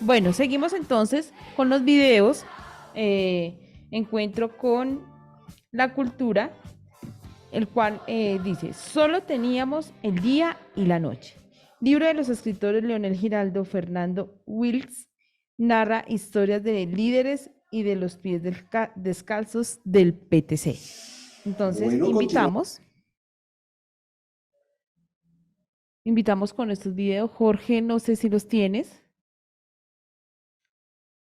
Bueno, seguimos entonces con los videos. Encuentro con la cultura, el cual dice, solo teníamos el día y la noche. Libro de los escritores Leonel Giraldo, Fernando Wilks, narra historias de líderes y de los pies descalzos del PTC. Entonces, Bueno, continuamos. invitamos con estos videos. Jorge, no sé si los tienes.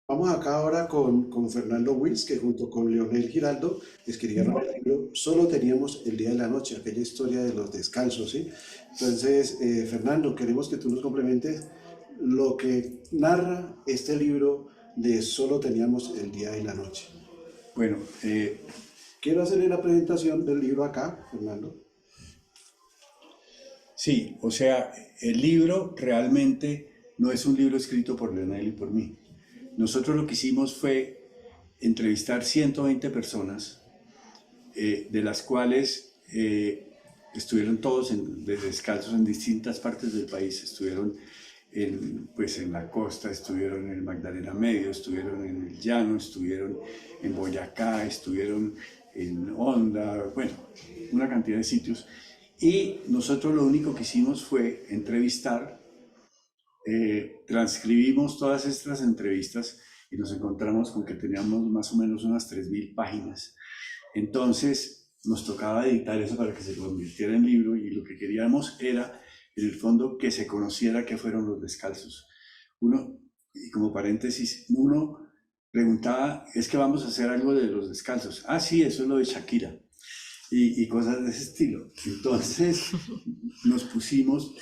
Vamos acá ahora con Fernando Wills, que junto con Leonel Giraldo escribieron el libro Solo teníamos el día y la noche, aquella historia de los descalzos, ¿sí? Entonces, Fernando, queremos que tú nos complementes lo que narra este libro de Solo teníamos el día y la noche. Bueno, Quiero hacerle la presentación del libro acá, Fernando. sí, o sea, el libro realmente no es un libro escrito por Leonel y por mí. Nosotros lo que hicimos fue entrevistar 120 personas, de las cuales estuvieron todos descalzos en distintas partes del país. Estuvieron pues en la costa, estuvieron en el Magdalena Medio, estuvieron en el Llano, estuvieron en Boyacá, estuvieron en Honda, bueno, una cantidad de sitios. Y nosotros lo único que hicimos fue entrevistar, transcribimos todas estas entrevistas y nos encontramos con que teníamos más o menos unas 3.000 páginas. Entonces nos tocaba editar eso para que se convirtiera en libro y lo que queríamos era, en el fondo, que se conociera qué fueron los descalzos. Uno, y como paréntesis, uno preguntaba, es que vamos a hacer algo de los descalzos. Ah, sí, eso es lo de Shakira y cosas de ese estilo. Entonces nos pusimos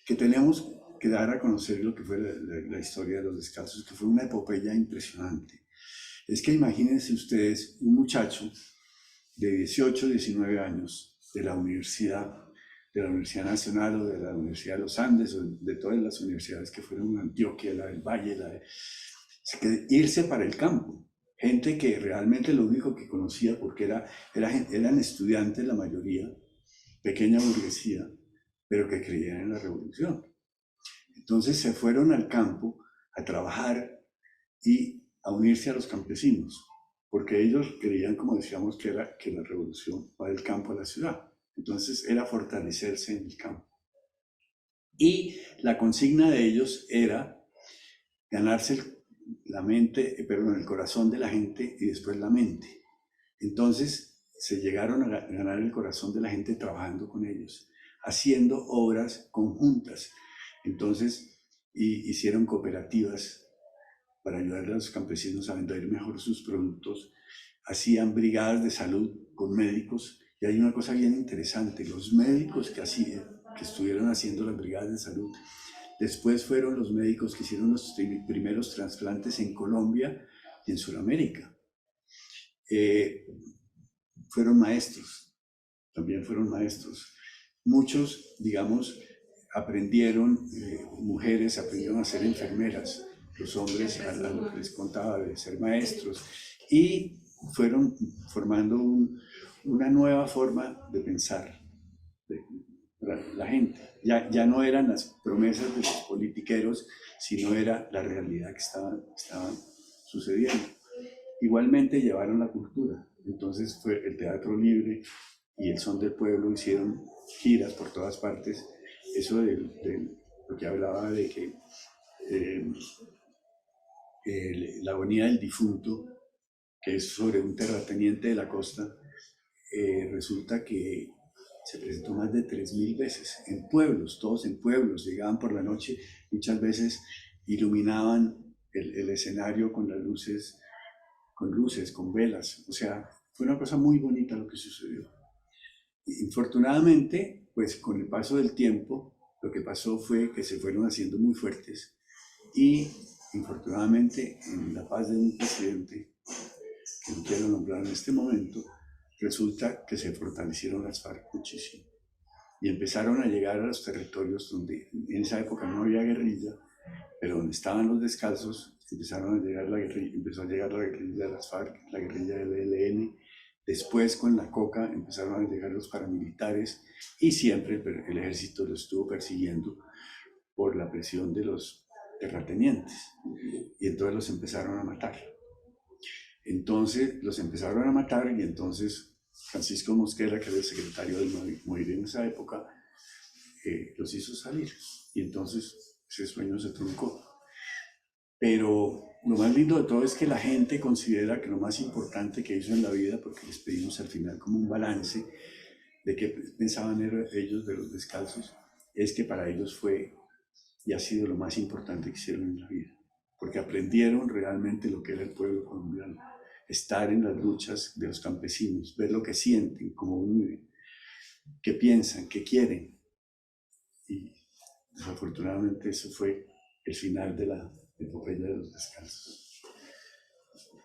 que tenemos que dar a conocer lo que fue la historia de los descalzos, que fue una epopeya impresionante. Es que imagínense ustedes un muchacho de 18, 19 años de la Universidad Nacional o de la Universidad de los Andes o de todas las universidades que fueron en Antioquia, la del Valle, irse para el campo. Gente que realmente lo único que conocía, porque eran estudiantes la mayoría, pequeña burguesía, pero que creían en la revolución. Entonces se fueron al campo a trabajar y a unirse a los campesinos, porque ellos creían, como decíamos, que la revolución va del campo a la ciudad. Entonces era fortalecerse en el campo. Y la consigna de ellos era ganarse la mente, perdón, el corazón de la gente y después la mente. Entonces se llegaron a ganar el corazón de la gente trabajando con ellos, haciendo obras conjuntas. Entonces hicieron cooperativas para ayudar a los campesinos a vender mejor sus productos, hacían brigadas de salud con médicos, y hay una cosa bien interesante, los médicos que estuvieron haciendo las brigadas de salud, después fueron los médicos que hicieron los primeros trasplantes en Colombia y en Sudamérica. Eh, fueron maestros, también fueron maestros. Muchos, digamos, aprendieron, mujeres aprendieron a ser enfermeras, los hombres a lo que les contaba de ser maestros, y fueron formando una nueva forma de pensar de la gente. Ya no eran las promesas de los politiqueros, sino era la realidad que estaban sucediendo. Igualmente llevaron la cultura, entonces fue el teatro libre y el son del pueblo, hicieron giras por todas partes. Eso de lo que hablaba de que eh, la agonía del difunto, que es sobre un terrateniente de la costa, resulta que se presentó más de 3.000 veces en pueblos, todos en pueblos, llegaban por la noche, muchas veces iluminaban el escenario con luces, con velas, o sea, fue una cosa muy bonita lo que sucedió. Infortunadamente, pues con el paso del tiempo, lo que pasó fue que se fueron haciendo muy fuertes y infortunadamente en la paz de un presidente, que no quiero nombrar en este momento, resulta que se fortalecieron las FARC muchísimo y empezaron a llegar a los territorios donde en esa época no había guerrilla, pero donde estaban los descalzos, empezaron a llegar la guerrilla, empezó a llegar la guerrilla de las FARC, la guerrilla del ELN. Después con la coca empezaron a llegar los paramilitares y siempre el ejército los estuvo persiguiendo por la presión de los terratenientes. y entonces los empezaron a matar. Entonces los empezaron a matar y entonces Francisco Mosquera, que era el secretario del MOIR en esa época, los hizo salir y entonces ese sueño se truncó. Pero lo más lindo de todo es que la gente considera que lo más importante que hizo en la vida, porque les pedimos al final como un balance de qué pensaban ellos de los descalzos, es que para ellos fue y ha sido lo más importante que hicieron en la vida, porque aprendieron realmente lo que era el pueblo colombiano, estar en las luchas de los campesinos, ver lo que sienten, cómo viven, qué piensan, qué quieren. Y desafortunadamente eso fue el final de la epopeya de los descalzos.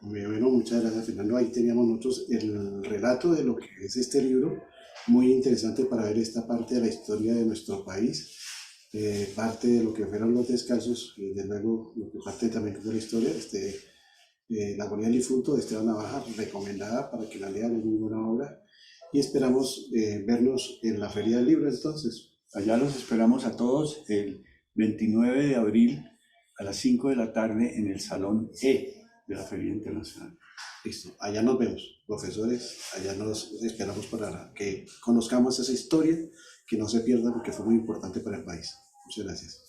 Muy bueno, muchas gracias, Fernando. Ahí teníamos nosotros el relato de lo que es este libro, muy interesante para ver esta parte de la historia de nuestro país, parte de lo que fueron los descalzos y de luego lo que parte también de la historia, La agonía del difunto de Esteban Navaja, recomendada para que la lean, es muy buena obra, y esperamos vernos en la Feria del Libro entonces. Allá los esperamos a todos el 29 de abril a las 5 de la tarde en el Salón E de la Feria Internacional. Listo, allá nos vemos, profesores, allá nos esperamos para que conozcamos esa historia, que no se pierda porque fue muy importante para el país. Muchas gracias.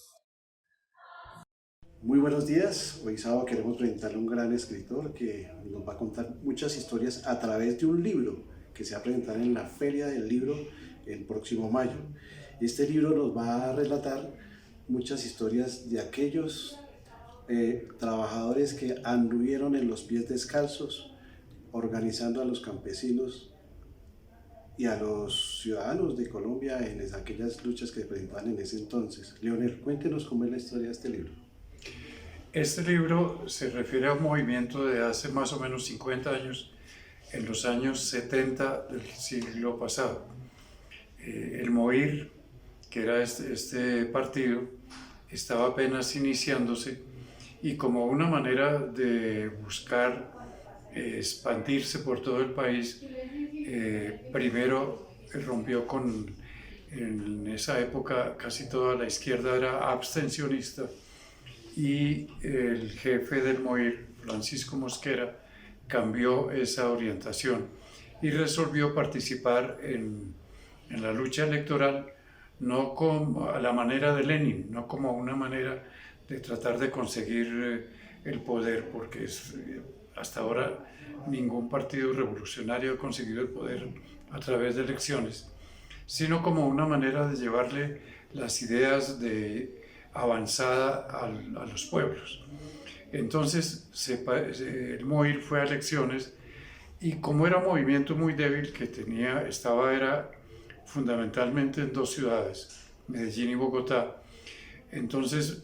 Muy buenos días, hoy sábado queremos presentarle a un gran escritor que nos va a contar muchas historias a través de un libro que se va a presentar en la Feria del Libro el próximo mayo. Este libro nos va a relatar muchas historias de aquellos trabajadores que anduvieron en los pies descalzos, organizando a los campesinos y a los ciudadanos de Colombia en aquellas luchas que se presentaban en ese entonces. Leonel, cuéntenos cómo es la historia de este libro. Este libro se refiere a un movimiento de hace más o menos 50 años, en los años 70 del siglo pasado. El MOIR, que era este partido, estaba apenas iniciándose y como una manera de buscar expandirse por todo el país, primero rompió en esa época casi toda la izquierda era abstencionista y el jefe del MOIR, Francisco Mosquera, cambió esa orientación y resolvió participar en la lucha electoral no como a la manera de Lenin, no como una manera de tratar de conseguir el poder, porque hasta ahora ningún partido revolucionario ha conseguido el poder a través de elecciones, sino como una manera de llevarle las ideas de avanzada a los pueblos. Entonces el MOIR fue a elecciones y como era un movimiento muy débil que era fundamentalmente en dos ciudades, Medellín y Bogotá, entonces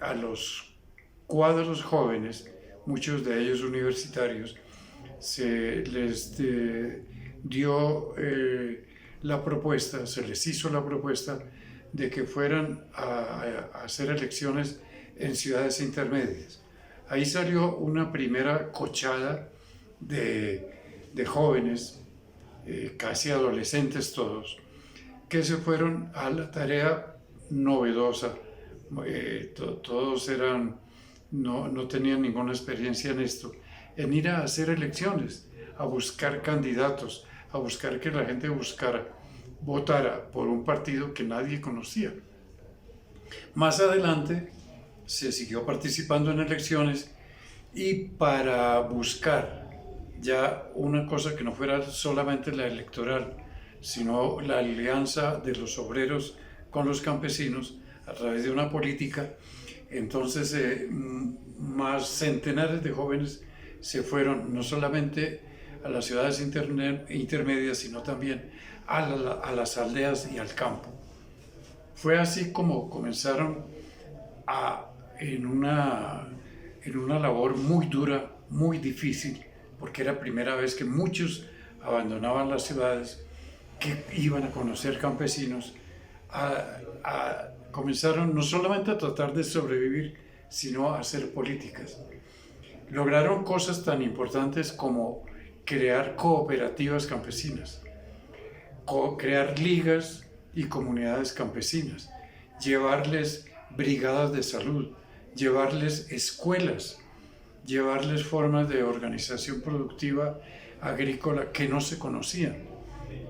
a los cuadros jóvenes, muchos de ellos universitarios, se les dio la propuesta, se les hizo la propuesta de que fueran a hacer elecciones en ciudades intermedias. Ahí salió una primera cochada de jóvenes, casi adolescentes todos, que se fueron a la tarea novedosa. Todos no tenían ninguna experiencia en esto, en ir a hacer elecciones, a buscar candidatos, a buscar que la gente votara por un partido que nadie conocía. Más adelante se siguió participando en elecciones y para buscar ya una cosa que no fuera solamente la electoral, sino la alianza de los obreros con los campesinos a través de una política, entonces más centenares de jóvenes se fueron no solamente a las ciudades intermedias, sino también a las aldeas y al campo. Fue así como comenzaron en una labor muy dura, muy difícil, porque era la primera vez que muchos abandonaban las ciudades, que iban a conocer campesinos, comenzaron no solamente a tratar de sobrevivir, sino a hacer políticas. Lograron cosas tan importantes como crear cooperativas campesinas, crear ligas y comunidades campesinas, llevarles brigadas de salud, llevarles escuelas, llevarles formas de organización productiva agrícola que no se conocían,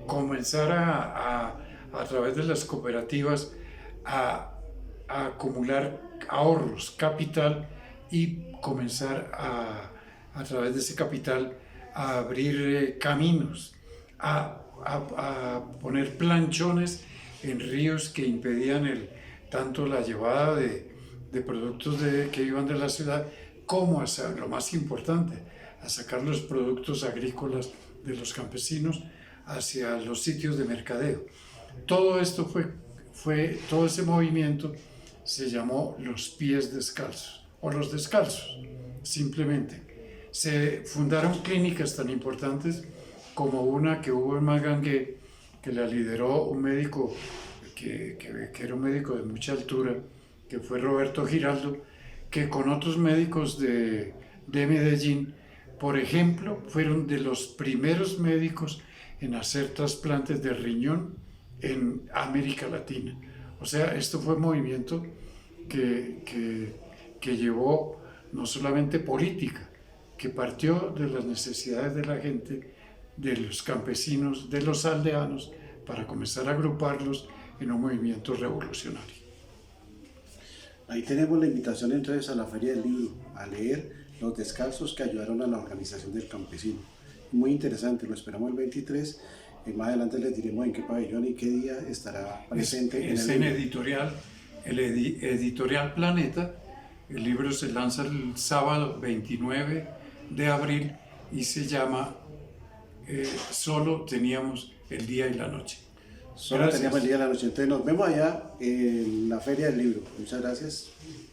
comenzar a través de las cooperativas a acumular ahorros, capital, y comenzar a través de ese capital a abrir caminos, a poner planchones en ríos que impedían tanto la llevada de productos que iban de la ciudad, como lo más importante, a sacar los productos agrícolas de los campesinos hacia los sitios de mercadeo. Todo esto todo ese movimiento se llamó los pies descalzos o los descalzos, simplemente. Se fundaron clínicas tan importantes como una que hubo en Magangué, que la lideró un médico que era un médico de mucha altura, que fue Roberto Giraldo, que con otros médicos de Medellín, por ejemplo, fueron de los primeros médicos en hacer trasplantes de riñón en América Latina. O sea, esto fue un movimiento que llevó no solamente política, que partió de las necesidades de la gente, de los campesinos, de los aldeanos, para comenzar a agruparlos en un movimiento revolucionario. Ahí tenemos la invitación entonces a la Feria del Libro, a leer Los Descalzos que ayudaron a la organización del campesino. Muy interesante, lo esperamos el 23. Más adelante les diremos en qué pabellón y qué día estará presente. Es en editorial, editorial Planeta. El libro se lanza el sábado 29 de abril y se llama Solo teníamos el día y la noche. Solo teníamos el día y la noche. Entonces nos vemos allá en la Feria del Libro. Muchas gracias.